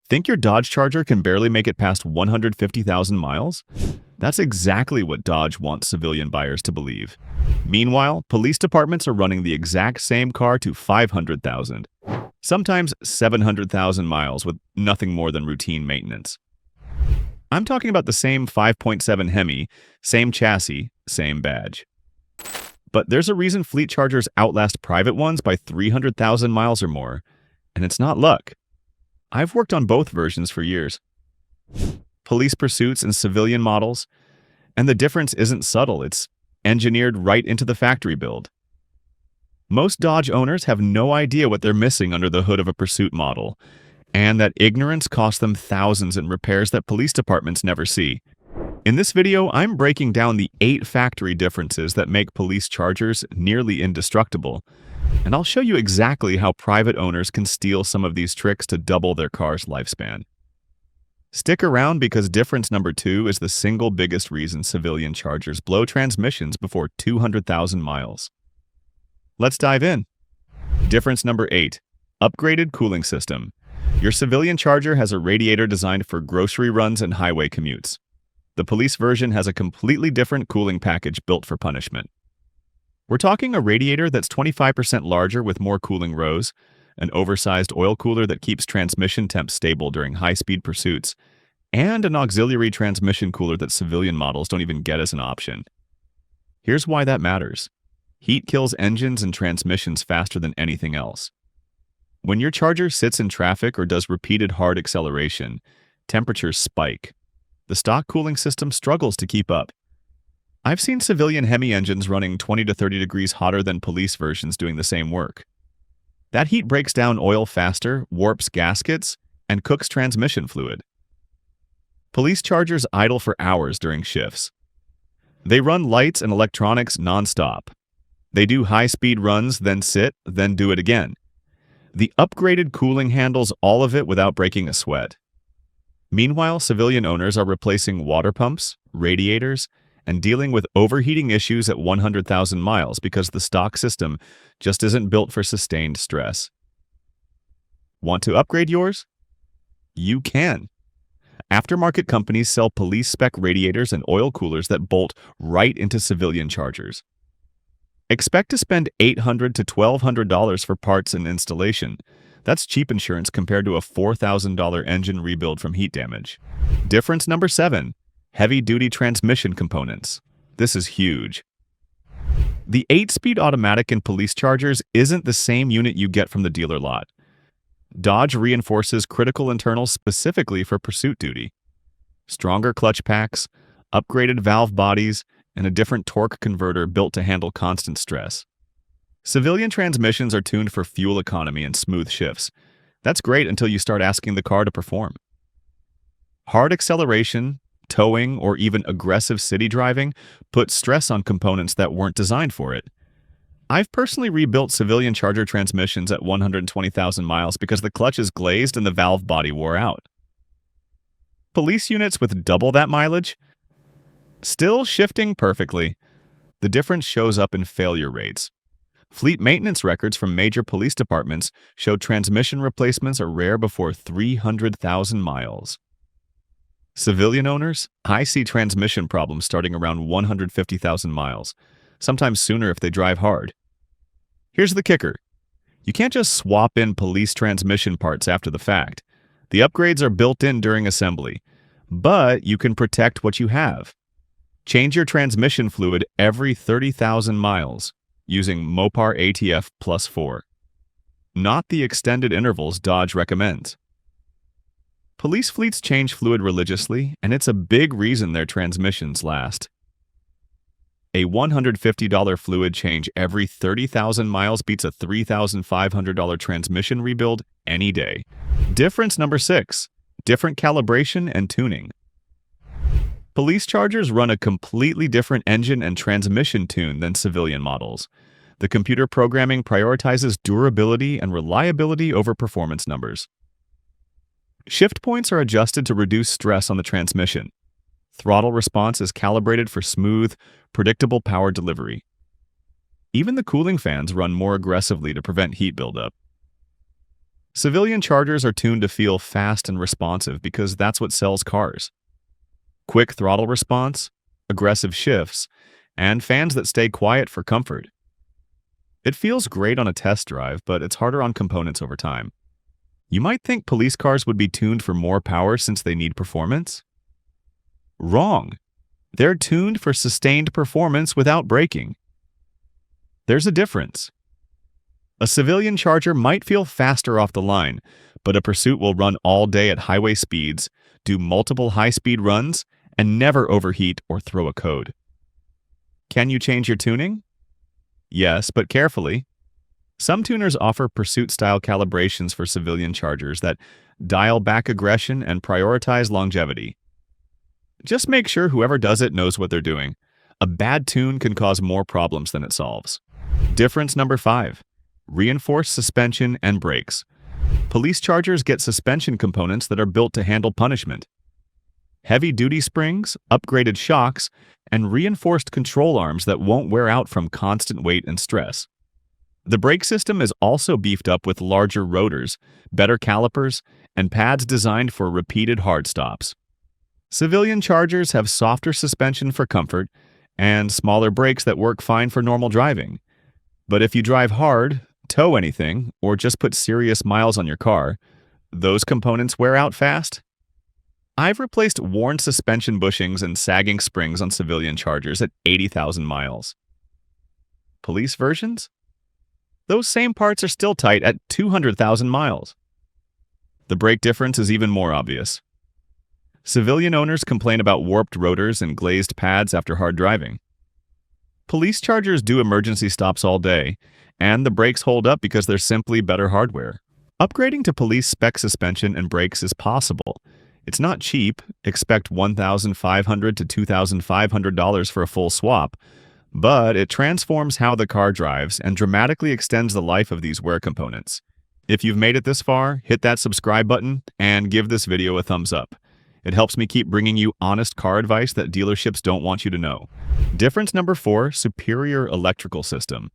Think your Dodge Charger can barely make it past 150,000 miles? That's exactly what Dodge wants civilian buyers to believe. Meanwhile, police departments are running the exact same car to 500,000, sometimes 700,000 miles with nothing more than routine maintenance. I'm talking about the same 5.7 Hemi, same chassis, same badge. But there's a reason fleet Chargers outlast private ones by 300,000 miles or more, and it's not luck. I've worked on both versions for years. Police pursuits and civilian models, and the difference isn't subtle, it's engineered right into the factory build. Most Dodge owners have no idea what they're missing under the hood of a pursuit model, and that ignorance costs them thousands in repairs that police departments never see. In this video, I'm breaking down the 8 factory differences that make police Chargers nearly indestructible, and I'll show you exactly how private owners can steal some of these tricks to double their car's lifespan. Stick around because difference number 2 is the single biggest reason civilian Chargers blow transmissions before 200,000 miles. Let's dive in. Difference number 8. Upgraded cooling system. Your civilian Charger has a radiator designed for grocery runs and highway commutes. The police version has a completely different cooling package built for punishment. We're talking a radiator that's 25% larger with more cooling rows, an oversized oil cooler that keeps transmission temps stable during high-speed pursuits, and an auxiliary transmission cooler that civilian models don't even get as an option. Here's why that matters. Heat kills engines and transmissions faster than anything else. When your Charger sits in traffic or does repeated hard acceleration, temperatures spike. The stock cooling system struggles to keep up. I've seen civilian Hemi engines running 20 to 30 degrees hotter than police versions doing the same work. That heat breaks down oil faster, warps gaskets, and cooks transmission fluid. Police Chargers idle for hours during shifts. They run lights and electronics nonstop. They do high-speed runs, then sit, then do it again. The upgraded cooling handles all of it without breaking a sweat. Meanwhile, civilian owners are replacing water pumps, radiators, and dealing with overheating issues at 100,000 miles because the stock system just isn't built for sustained stress. Want to upgrade yours? You can. Aftermarket companies sell police-spec radiators and oil coolers that bolt right into civilian Chargers. Expect to spend $800 to $1,200 for parts and installation. That's cheap insurance compared to a $4,000 engine rebuild from heat damage. Difference number 7. Heavy-duty transmission components. This is huge. The 8-speed automatic in police Chargers isn't the same unit you get from the dealer lot. Dodge reinforces critical internals specifically for pursuit duty. Stronger clutch packs, upgraded valve bodies, and a different torque converter built to handle constant stress. Civilian transmissions are tuned for fuel economy and smooth shifts. That's great until you start asking the car to perform. Hard acceleration, towing, or even aggressive city driving puts stress on components that weren't designed for it. I've personally rebuilt civilian Charger transmissions at 120,000 miles because the clutch is glazed and the valve body wore out. Police units with double that mileage? Still shifting perfectly. The difference shows up in failure rates. Fleet maintenance records from major police departments show transmission replacements are rare before 300,000 miles. Civilian owners, I see transmission problems starting around 150,000 miles, sometimes sooner if they drive hard. Here's the kicker. You can't just swap in police transmission parts after the fact. The upgrades are built in during assembly, but you can protect what you have. Change your transmission fluid every 30,000 miles using Mopar ATF +4. Not the extended intervals Dodge recommends. Police fleets change fluid religiously, and it's a big reason their transmissions last. A $150 fluid change every 30,000 miles beats a $3,500 transmission rebuild any day. Difference number 6. Different calibration and tuning. Police Chargers run a completely different engine and transmission tune than civilian models. The computer programming prioritizes durability and reliability over performance numbers. Shift points are adjusted to reduce stress on the transmission. Throttle response is calibrated for smooth, predictable power delivery. Even the cooling fans run more aggressively to prevent heat buildup. Civilian Chargers are tuned to feel fast and responsive because that's what sells cars. Quick throttle response, aggressive shifts, and fans that stay quiet for comfort. It feels great on a test drive, but it's harder on components over time. You might think police cars would be tuned for more power since they need performance. Wrong. They're tuned for sustained performance without braking. There's a difference. A civilian Charger might feel faster off the line, but a Pursuit will run all day at highway speeds, do multiple high-speed runs, and never overheat or throw a code. Can you change your tuning? Yes, but carefully. Some tuners offer Pursuit-style calibrations for civilian Chargers that dial back aggression and prioritize longevity. Just make sure whoever does it knows what they're doing. A bad tune can cause more problems than it solves. Difference number 5. Reinforced suspension and brakes. Police Chargers get suspension components that are built to handle punishment. Heavy-duty springs, upgraded shocks, and reinforced control arms that won't wear out from constant weight and stress. The brake system is also beefed up with larger rotors, better calipers, and pads designed for repeated hard stops. Civilian Chargers have softer suspension for comfort and smaller brakes that work fine for normal driving. But if you drive hard, tow anything, or just put serious miles on your car, those components wear out fast. I've replaced worn suspension bushings and sagging springs on civilian Chargers at 80,000 miles. Police versions? Those same parts are still tight at 200,000 miles. The brake difference is even more obvious. Civilian owners complain about warped rotors and glazed pads after hard driving. Police Chargers do emergency stops all day, and the brakes hold up because they're simply better hardware. Upgrading to police-spec suspension and brakes is possible. It's not cheap, expect $1,500 to $2,500 for a full swap, but it transforms how the car drives and dramatically extends the life of these wear components. If you've made it this far, hit that subscribe button and give this video a thumbs up. It helps me keep bringing you honest car advice that dealerships don't want you to know. Difference number 4, superior electrical system.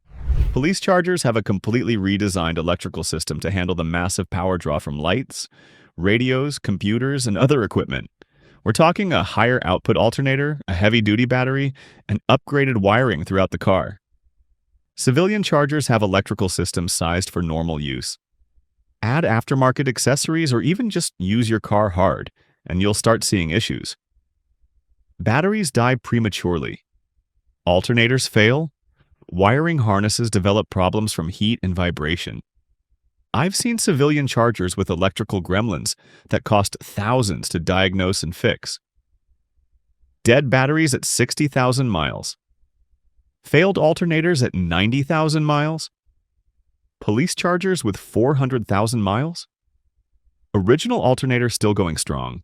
Police Chargers have a completely redesigned electrical system to handle the massive power draw from lights, radios, computers, and other equipment. We're talking a higher output alternator, a heavy-duty battery, and upgraded wiring throughout the car. Civilian Chargers have electrical systems sized for normal use. Add aftermarket accessories or even just use your car hard, and you'll start seeing issues. Batteries die prematurely. Alternators fail. Wiring harnesses develop problems from heat and vibration. I've seen civilian Chargers with electrical gremlins that cost thousands to diagnose and fix. Dead batteries at 60,000 miles. Failed alternators at 90,000 miles. Police Chargers with 400,000 miles. Original alternator still going strong.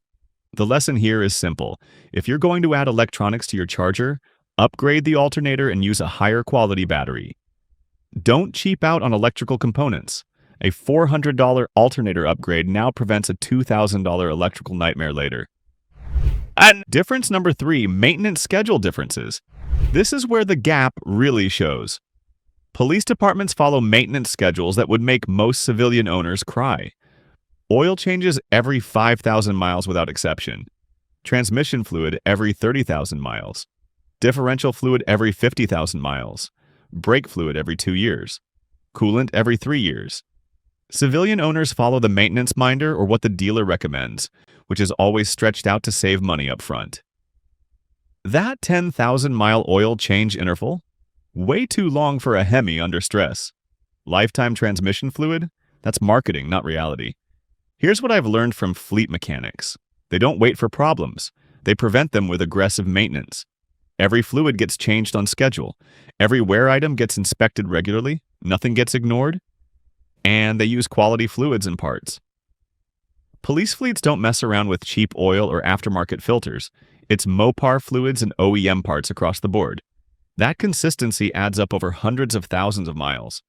The lesson here is simple. If you're going to add electronics to your Charger, upgrade the alternator and use a higher quality battery. Don't cheap out on electrical components. A $400 alternator upgrade now prevents a $2,000 electrical nightmare later. And difference number 3, maintenance schedule differences. This is where the gap really shows. Police departments follow maintenance schedules that would make most civilian owners cry. Oil changes every 5,000 miles without exception. Transmission fluid every 30,000 miles. Differential fluid every 50,000 miles. Brake fluid every 2 years. Coolant every 3 years. Civilian owners follow the maintenance minder or what the dealer recommends, which is always stretched out to save money up front. That 10,000-mile oil change interval? Way too long for a Hemi under stress. Lifetime transmission fluid? That's marketing, not reality. Here's what I've learned from fleet mechanics. They don't wait for problems. They prevent them with aggressive maintenance. Every fluid gets changed on schedule. Every wear item gets inspected regularly. Nothing gets ignored. And they use quality fluids and parts. Police fleets don't mess around with cheap oil or aftermarket filters. It's Mopar fluids and OEM parts across the board. That consistency adds up over hundreds of thousands of miles.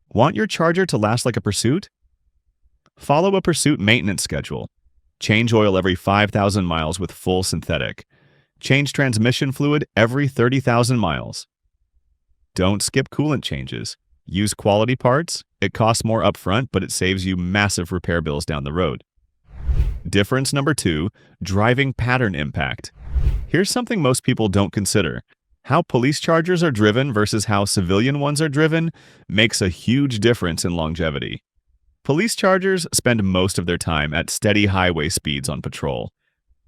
Want your Charger to last like a Pursuit? Follow a Pursuit maintenance schedule. Change oil every 5,000 miles with full synthetic. Change transmission fluid every 30,000 miles. Don't skip coolant changes. Use quality parts. It costs more upfront, but it saves you massive repair bills down the road. Difference number 2, driving pattern impact. Here's something most people don't consider. How police chargers are driven versus how civilian ones are driven makes a huge difference in longevity. Police chargers spend most of their time at steady highway speeds on patrol.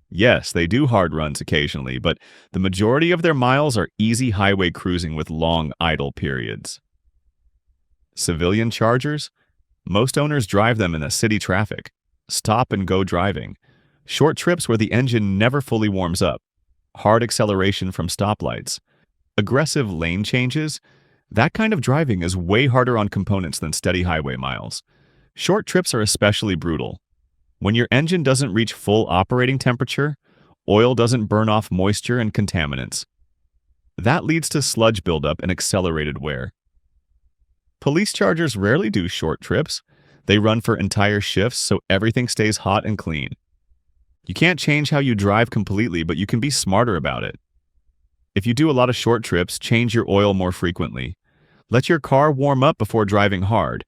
Yes, they do hard runs occasionally, but the majority of their miles are easy highway cruising with long idle periods. Civilian chargers? Most owners drive them in a city traffic, stop-and-go driving, short trips where the engine never fully warms up, hard acceleration from stoplights, aggressive lane changes. That kind of driving is way harder on components than steady highway miles. Short trips are especially brutal. When your engine doesn't reach full operating temperature, oil doesn't burn off moisture and contaminants. That leads to sludge buildup and accelerated wear. Police chargers rarely do short trips. They run for entire shifts, so everything stays hot and clean. You can't change how you drive completely, but you can be smarter about it. If you do a lot of short trips, change your oil more frequently. Let your car warm up before driving hard.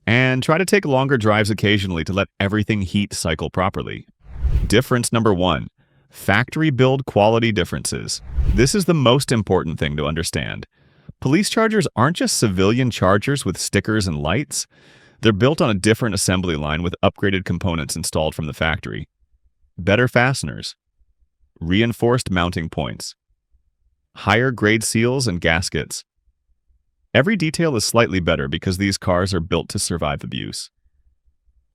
And try to take longer drives occasionally to let everything heat cycle properly. Difference number 1, factory build quality differences. This is the most important thing to understand. Police chargers aren't just civilian chargers with stickers and lights. They're built on a different assembly line with upgraded components installed from the factory. Better fasteners, reinforced mounting points, higher grade seals and gaskets. Every detail is slightly better because these cars are built to survive abuse.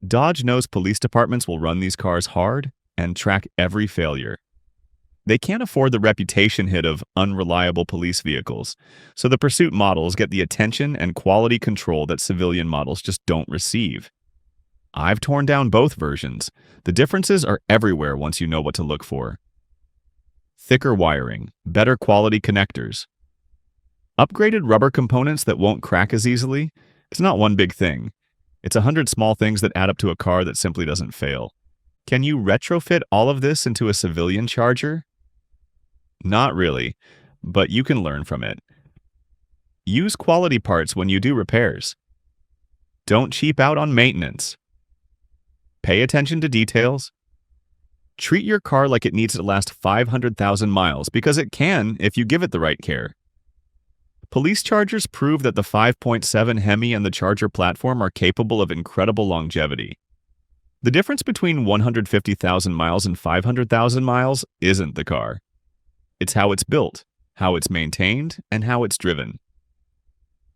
Dodge knows police departments will run these cars hard and track every failure. They can't afford the reputation hit of unreliable police vehicles, so the pursuit models get the attention and quality control that civilian models just don't receive. I've torn down both versions. The differences are everywhere once you know what to look for. Thicker wiring, better quality connectors, upgraded rubber components that won't crack as easily. It's not one big thing. It's 100 small things that add up to a car that simply doesn't fail. Can you retrofit all of this into a civilian charger? Not really, but you can learn from it. Use quality parts when you do repairs. Don't cheap out on maintenance. Pay attention to details. Treat your car like it needs to last 500,000 miles, because it can if you give it the right care. Police chargers prove that the 5.7 Hemi and the Charger platform are capable of incredible longevity. The difference between 150,000 miles and 500,000 miles isn't the car. It's how it's built, how it's maintained, and how it's driven.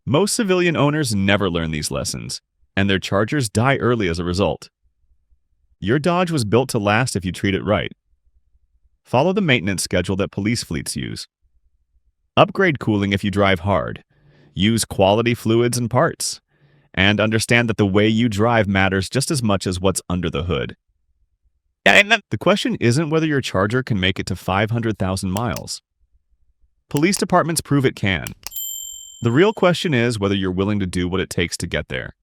Most civilian owners never learn these lessons, and their Chargers die early as a result. Your Dodge was built to last if you treat it right. Follow the maintenance schedule that police fleets use. Upgrade cooling if you drive hard. Use quality fluids and parts. And understand that the way you drive matters just as much as what's under the hood. The question isn't whether your Charger can make it to 500,000 miles. Police departments prove it can. The real question is whether you're willing to do what it takes to get there.